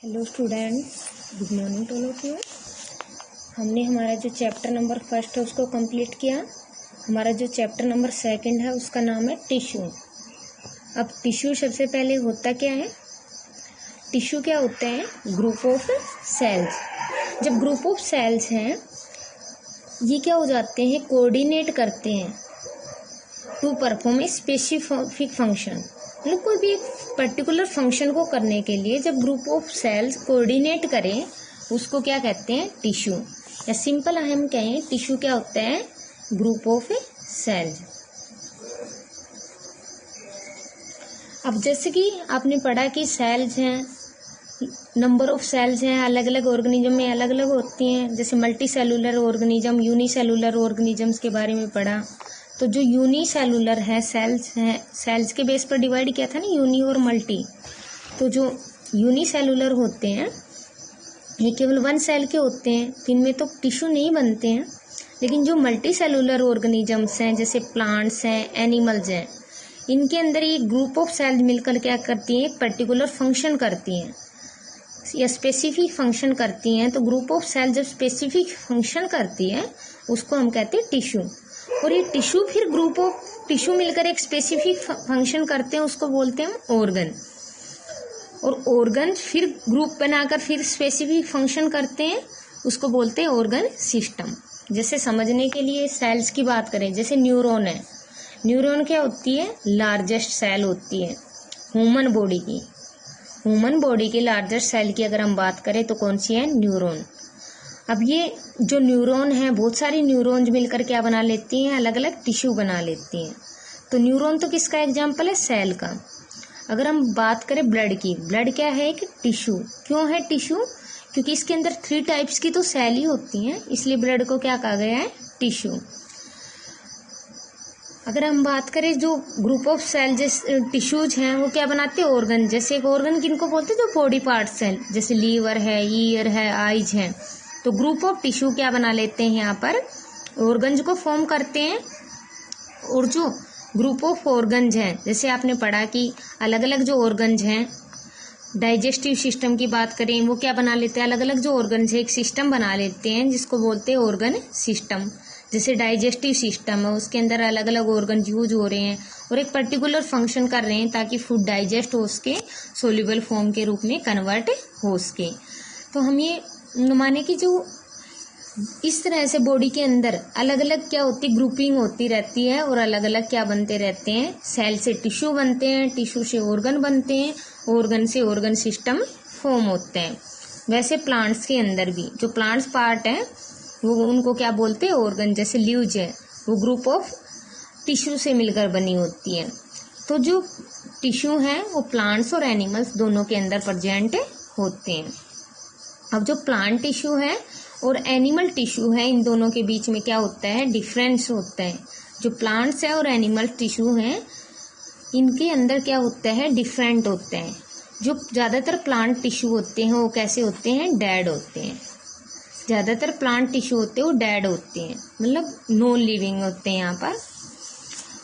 Hello students, good morning to all of you. हमने हमारा जो चैप्टर नंबर फर्स्ट है उसको कंप्लीट किया। हमारा जो चैप्टर नंबर सेकंड है उसका नाम है टिश्यू। अब टिश्यू सबसे पहले होता क्या है? टिश्यू क्या होता है? Group of cells. जब ग्रुप ऑफ सेल्स हैं ये क्या हो जाते हैं, कोऑर्डिनेट करते हैं to perform a specific function. मतलब कोई भी पर्टिकुलर फंक्शन को करने के लिए जब ग्रुप ऑफ सेल्स कोऑर्डिनेट करें उसको क्या कहते हैं? टिश्यू। या सिंपल हम कहें टिश्यू क्या होता है? Group of cells. अब जैसे कि आपने पढ़ा कि सेल्स हैं, नंबर ऑफ सेल्स हैं, अलग अलग ऑर्गेनिज्म में अलग अलग होती हैं। जैसे multi cellular organism, unicellular organisms के बारे में पढ़ा। तो जो यूनिसेलुलर है सेल्स हैं, सेल्स के बेस पर डिवाइड किया था ना, यूनी और मल्टी। तो जो यूनिसेलुलर होते हैं ये केवल वन सेल के होते हैं, तो इनमें तो टिश्यू नहीं बनते हैं। लेकिन जो मल्टी सेलुलर ऑर्गेनिजम्स हैं जैसे प्लांट्स हैं, एनिमल्स हैं, इनके अंदर ये ग्रुप ऑफ सेल्स मिलकर क्या करती हैं? एक पर्टिकुलर फंक्शन करती हैं या स्पेसिफिक फंक्शन करती हैं। तो ग्रुप ऑफ सेल जब स्पेसिफिक फंक्शन करती है उसको हम कहते हैं टिश्यू। और ये टिश्यू फिर ग्रुप ऑफ टिश्यू मिलकर एक स्पेसिफिक फंक्शन करते हैं, उसको बोलते हैं ऑर्गन। और ऑर्गन फिर ग्रुप बनाकर फिर स्पेसिफिक फंक्शन करते हैं, उसको बोलते हैं ऑर्गन सिस्टम। जैसे समझने के लिए सेल्स की बात करें, जैसे न्यूरॉन है। न्यूरॉन क्या होती है? लार्जेस्ट सेल होती है ह्यूमन बॉडी की। ह्यूमन बॉडी के लार्जेस्ट सेल की अगर हम बात करें तो कौन सी है? न्यूरॉन। अब ये जो न्यूरॉन है, बहुत सारी न्यूरॉन्स मिलकर क्या बना लेती हैं? अलग अलग टिश्यू बना लेती हैं। तो न्यूरॉन तो किसका एग्जाम्पल है? सेल का। अगर हम बात करें ब्लड की, ब्लड क्या है? कि टिश्यू। क्यों है टिश्यू? क्योंकि इसके अंदर 3 टाइप्स की तो सेल ही होती हैं, इसलिए ब्लड को क्या कहा गया है? टिश्यू। अगर हम बात करें जो ग्रुप ऑफ सेल जैसे टिश्यूज हैं वो क्या बनाते हैं? ऑर्गन। जैसे एक ऑर्गन किनको बोलते हैं? जो बॉडी पार्ट्स हैं, जैसे लीवर है, ईयर है, आईज है। तो ग्रुप ऑफ टिश्यू क्या बना लेते हैं? यहाँ पर ऑर्गन्स को फॉर्म करते हैं। और जो ग्रुप ऑफ ऑर्गन्स हैं, जैसे आपने पढ़ा कि अलग अलग जो ऑर्गन्स हैं, डाइजेस्टिव सिस्टम की बात करें, वो क्या बना लेते हैं? अलग अलग जो ऑर्गन्स है एक सिस्टम बना लेते हैं जिसको बोलते हैं ऑर्गन सिस्टम। जैसे डाइजेस्टिव सिस्टम है, उसके अंदर अलग अलग ऑर्गन यूज हो रहे हैं और एक पर्टिकुलर फंक्शन कर रहे हैं ताकि फूड डाइजेस्ट हो सके, सोल्यूबल फॉर्म के रूप में कन्वर्ट हो सके। तो हम ये माने कि जो इस तरह से बॉडी के अंदर अलग अलग क्या होती है? ग्रुपिंग होती रहती है और अलग अलग क्या बनते रहते हैं? सेल से टिश्यू बनते हैं, टिश्यू से ऑर्गन बनते हैं, ऑर्गन से ऑर्गन सिस्टम फॉर्म होते हैं। वैसे प्लांट्स के अंदर भी जो प्लांट्स पार्ट है वो उनको क्या बोलते हैं? ऑर्गन। जैसे लीव्स है वो ग्रुप ऑफ टिश्यू से मिलकर बनी होती है। तो जो टिश्यू है वो प्लांट्स और एनिमल्स दोनों के अंदर प्रेजेंट होते हैं। अब जो प्लांट टिश्यू है और एनिमल टिश्यू है, इन दोनों के बीच में क्या होता है? डिफरेंस होता है। जो प्लांट्स है और एनिमल टिश्यू हैं इनके अंदर क्या होता है? डिफरेंट होते हैं। जो ज़्यादातर प्लांट टिश्यू होते हैं वो कैसे होते हैं? डेड होते हैं। ज़्यादातर प्लांट टिश्यू होते हैं वो डेड होते हैं, मतलब नॉन लिविंग होते हैं यहाँ पर।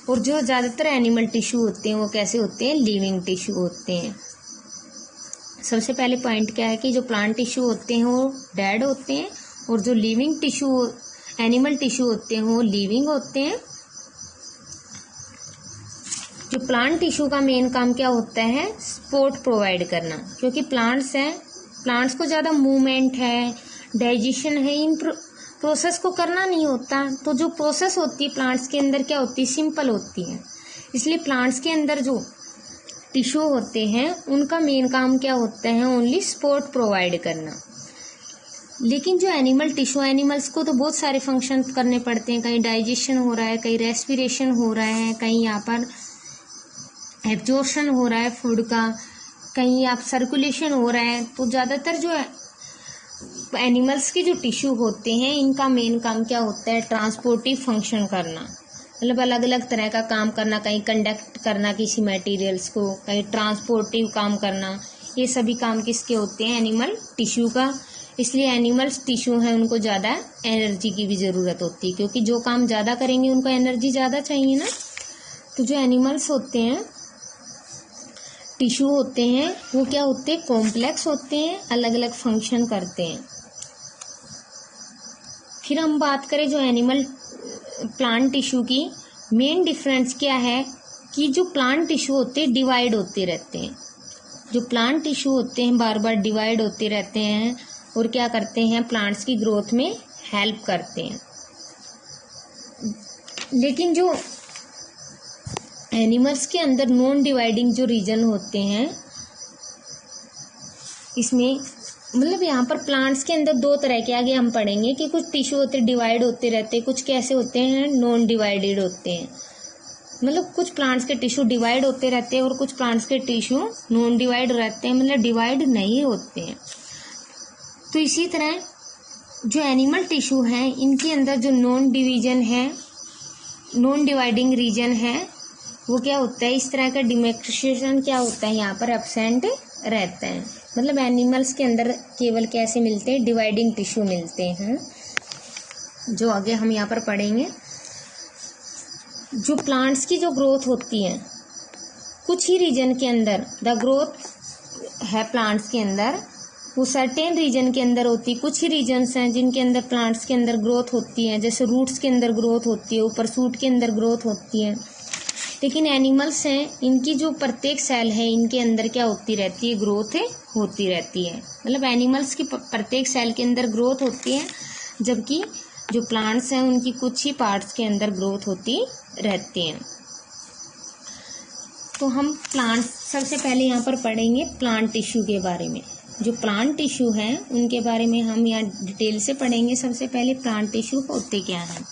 और जो ज़्यादातर एनिमल टिश्यू होते हैं वो कैसे होते हैं? लिविंग टिश्यू होते हैं। सबसे पहले पॉइंट क्या है कि जो प्लांट टिश्यू होते हैं वो डेड होते हैं और जो लिविंग टिश्यू एनिमल टिश्यू होते हैं वो लिविंग होते हैं। जो प्लांट टिश्यू का मेन काम क्या होता है? सपोर्ट प्रोवाइड करना। क्योंकि प्लांट्स हैं, प्लांट्स को ज़्यादा मूवमेंट है, डाइजेशन है, इन प्रोसेस को करना नहीं होता। तो जो प्रोसेस होती है प्लांट्स के अंदर क्या होती है? सिंपल होती है। इसलिए प्लांट्स के अंदर जो टिश्यू होते हैं उनका मेन काम क्या होता है? ओनली सपोर्ट प्रोवाइड करना। लेकिन जो एनिमल टिश्यू, एनिमल्स को तो बहुत सारे फंक्शन करने पड़ते हैं। कहीं डाइजेशन हो रहा है, कहीं रेस्पिरेशन हो रहा है, कहीं यहाँ पर एब्जॉर्प्शन हो रहा है फूड का, कहीं आप सर्कुलेशन हो रहा है। तो ज़्यादातर जो एनिमल्स के जो टिश्यू होते हैं इनका मेन काम क्या होता है? ट्रांसपोर्टिव फंक्शन करना। मतलब अलग अलग तरह का काम करना, कहीं कंडक्ट करना किसी मटेरियल्स को, कहीं ट्रांसपोर्टिव काम करना। ये सभी काम किसके होते हैं? एनिमल टिश्यू का। इसलिए एनिमल्स टिश्यू हैं उनको ज़्यादा एनर्जी की भी ज़रूरत होती है, क्योंकि जो काम ज़्यादा करेंगे उनको एनर्जी ज़्यादा चाहिए ना। तो जो एनिमल्स होते हैं टिश्यू होते हैं वो क्या होते हैं, कॉम्प्लेक्स होते हैं, अलग अलग फंक्शन करते हैं। फिर हम बात करें जो एनिमल प्लांट टिश्यू की, मेन डिफरेंस क्या है कि जो प्लांट टिश्यू होते हैं डिवाइड होते रहते हैं। जो प्लांट टिश्यू होते हैं बार बार डिवाइड होते रहते हैं और क्या करते हैं, प्लांट्स की ग्रोथ में हेल्प करते हैं। लेकिन जो एनिमल्स के अंदर नॉन डिवाइडिंग जो रीजन होते हैं, इसमें मतलब यहाँ पर प्लांट्स के अंदर दो तरह के आगे हम पढ़ेंगे कि कुछ टिश्यू होते डिवाइड होते रहते हैं, कुछ कैसे होते हैं, नॉन डिवाइडेड होते हैं। मतलब कुछ प्लांट्स के टिश्यू डिवाइड होते रहते हैं और कुछ प्लांट्स के टिश्यू नॉन डिवाइड रहते हैं, मतलब डिवाइड नहीं होते हैं। तो इसी तरह जो एनिमल टिश्यू हैं इनके अंदर जो नॉन डिवीजन है, नॉन डिवाइडिंग रीजन है, वो क्या होता है, इस तरह का डिमार्केशन क्या होता है यहाँ पर एब्सेंट रहता है। मतलब एनिमल्स के अंदर केवल कैसे मिलते हैं, डिवाइडिंग टिश्यू मिलते हैं, जो आगे हम यहाँ पर पढ़ेंगे। जो प्लांट्स की जो ग्रोथ होती है कुछ ही रीजन के अंदर, द ग्रोथ है प्लांट्स के अंदर वो सर्टेन रीजन के अंदर होती है। कुछ ही रीजन्स हैं जिनके अंदर प्लांट्स के अंदर ग्रोथ होती है, जैसे रूट्स के अंदर ग्रोथ होती है, ऊपर सूट के अंदर ग्रोथ होती है। लेकिन एनिमल्स हैं इनकी जो प्रत्येक सेल है इनके अंदर क्या होती रहती है, ग्रोथ होती रहती है। मतलब एनिमल्स की प्रत्येक सेल के अंदर ग्रोथ होती है, जबकि जो प्लांट्स हैं उनकी कुछ ही पार्ट्स के अंदर ग्रोथ होती रहती हैं। तो हम प्लांट सबसे पहले यहाँ पर पढ़ेंगे प्लांट टिश्यू के बारे में। जो प्लांट टिश्यू हैं उनके बारे में हम यहाँ डिटेल से पढ़ेंगे। सबसे पहले प्लांट टिश्यू होते क्या हैं,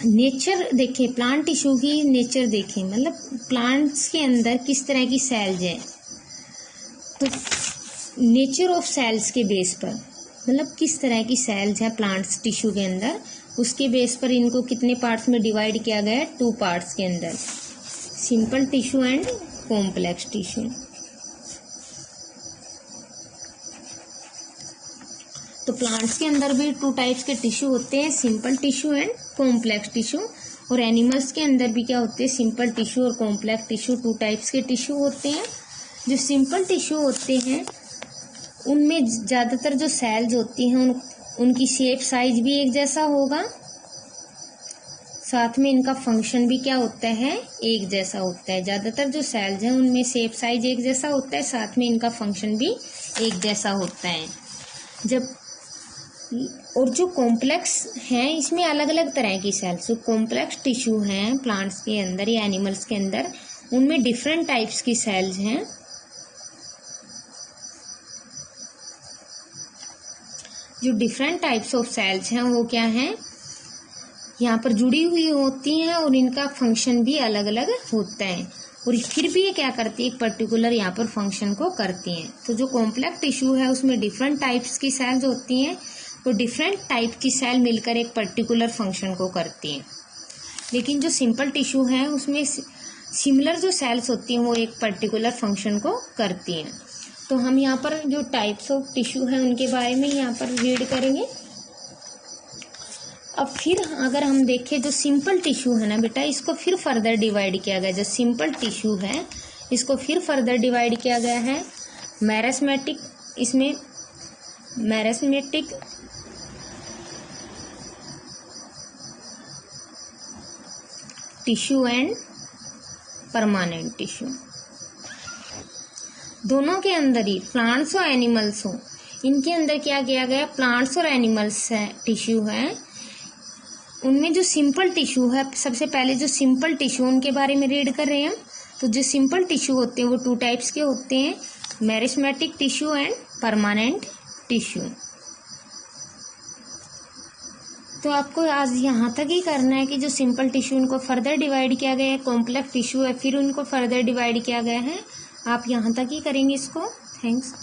नेचर देखें, प्लांट टिश्यू की नेचर देखें, मतलब प्लांट्स के अंदर किस तरह की सेल्स हैं। तो नेचर ऑफ सेल्स के बेस पर, मतलब किस तरह की सेल्स हैं प्लांट्स टिश्यू के अंदर, उसके बेस पर इनको कितने पार्ट्स में डिवाइड किया गया है, 2 पार्ट्स के अंदर, simple tissue and complex tissue. तो प्लांट्स के अंदर भी 2 टाइप्स के टिश्यू होते हैं, simple tissue and complex tissue. और एनिमल्स के अंदर भी क्या होते हैं, सिंपल टिश्यू और कॉम्प्लेक्स टिश्यू, 2 टाइप्स के टिश्यू होते हैं। जो सिंपल टिश्यू होते हैं उनमें ज़्यादातर जो सेल्स होती हैं उनकी शेप साइज भी एक जैसा होगा, साथ में इनका फंक्शन भी क्या होता है, एक जैसा होता है। ज़्यादातर जो सेल्स हैं उनमें शेप साइज एक जैसा होता है, साथ में इनका फंक्शन भी एक जैसा होता है। और जो कॉम्प्लेक्स हैं इसमें अलग अलग तरह की सेल्स, जो कॉम्प्लेक्स टिश्यू हैं प्लांट्स के अंदर या एनिमल्स के अंदर, उनमें डिफरेंट टाइप्स की सेल्स हैं। जो डिफरेंट टाइप्स ऑफ सेल्स हैं वो क्या हैं, यहाँ पर जुड़ी हुई होती हैं और इनका फंक्शन भी अलग अलग होता है, और फिर भी ये क्या करती है, एक पर्टिकुलर यहाँ पर फंक्शन को करती हैं। तो जो कॉम्प्लेक्स टिश्यू है उसमें डिफरेंट टाइप्स की सेल्स होती हैं, तो डिफरेंट टाइप की सेल मिलकर एक पर्टिकुलर फंक्शन को करती हैं। लेकिन जो सिंपल टिश्यू है उसमें सिमिलर जो सेल्स होती हैं वो एक पर्टिकुलर फंक्शन को करती हैं। तो हम यहाँ पर जो टाइप्स ऑफ टिश्यू है उनके बारे में यहाँ पर रीड करेंगे। अब फिर अगर हम देखें जो सिंपल टिश्यू है ना बेटा, इसको फिर फर्दर डिवाइड किया गया। जो सिंपल टिश्यू है इसको फिर फर्दर डिवाइड किया गया है मैरिस्मेटिक, इसमें meristematic tissue and permanent tissue. दोनों के अंदर ही प्लांट्स और एनिमल्स हो, इनके अंदर क्या किया गया, प्लांट्स और एनिमल्स है टिश्यू है, उनमें जो सिंपल टिश्यू है, सबसे पहले जो सिंपल टिश्यू उनके बारे में रीड कर रहे हैं। तो जो सिंपल टिश्यू होते हैं वो 2 टाइप्स के होते हैं, meristematic tissue and permanent tissue. तो आपको आज यहाँ तक ही करना है कि जो सिंपल टिश्यू उनको फर्दर डिवाइड किया गया है, कॉम्प्लेक्स टिश्यू है फिर उनको फर्दर डिवाइड किया गया है। आप यहाँ तक ही करेंगे इसको। थैंक्स।